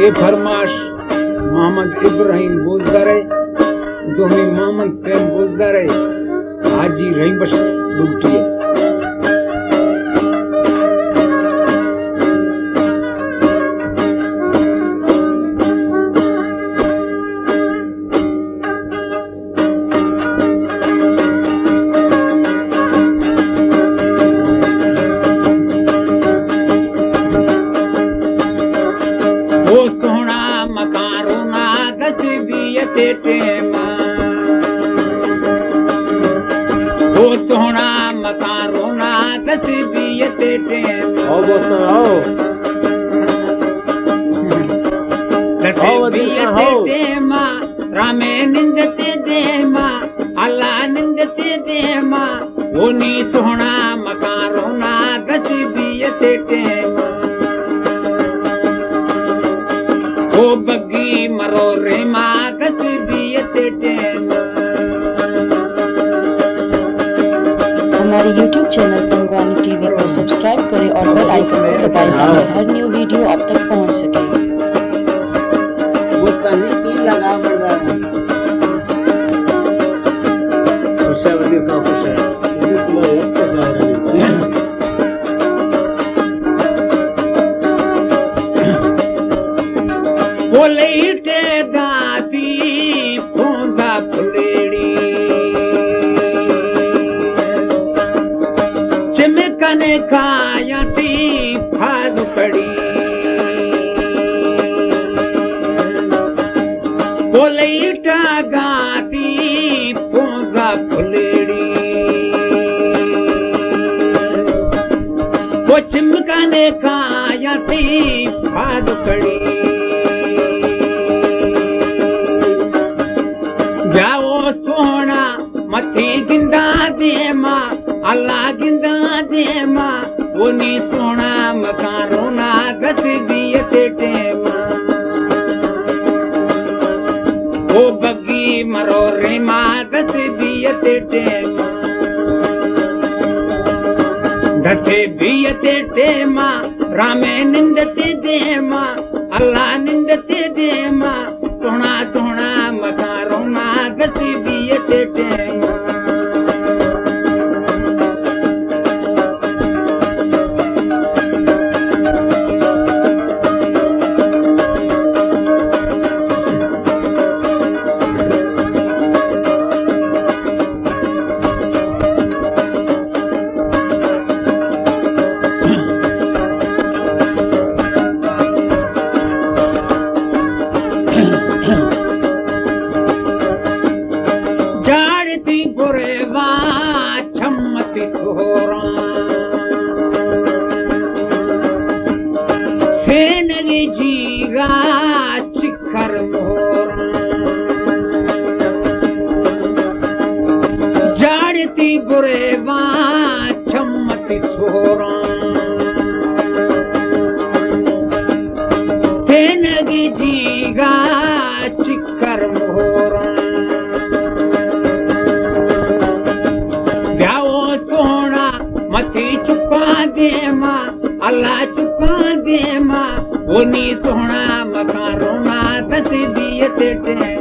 ए फरमाश मोहम्मद इब्राहिम बोलदारे दोमी मोहम्मद प्रेम बोलदारे हाजी रही बस डूबती है। वो सोहना मकारो ना दस बीयते टेमा, वो सोहना मकारो ना दस बीयते टेमा। आओ दोस्तों आओ बीयते टेमा रामे निंदते देमा अल्लाह निंदते देमा। वो नी सोहना मकारो ना दस बीयते टेमा। ओ बग्गी मरो रे माँ दस बीयते टेमा। हमारे YouTube चैनल तंगवानी टीवी को सब्सक्राइब करें और बेल आइकन को दबाएं ताकि हर न्यू वीडियो आप तक पहुंच सके। वो तनी की लगा पड़ रहा है खुशावती का खुश है ये तो एक तो जा रहा है। बोले इटे दाती फोंदा फुलेड़ी चिमकने कायती फाद पड़ी। बोले इटा गाती फोंदा फुलेड़ी वो चिमकने कायती फाद पड़ी। जाओ सोना मथे गिंदा दे माँ अल्लाह गिंदा दे माँ। वो नी सोना मकानो ना दस बीयते टेमा। वो बग्गी मरो रे माँ दस बीयते टेमा। दसे बीयते टेमा रामे निंदते दे माँ अल्लाह निंदते दे माँ। सोना सोना मकारो ना दस बीयते टेमा। जाड़ती बुरेवा छम्मती सोरा सेनगी जीगा चिखर मोरा। जाड़ती बुरेवा छम्मती सोरा सेनगी जीगा चिखर मोरा। मथी चुका दे माँ अल्लाह चुका दे माँ। वो नी सोहना मकारो ना दस बीयते टेमा।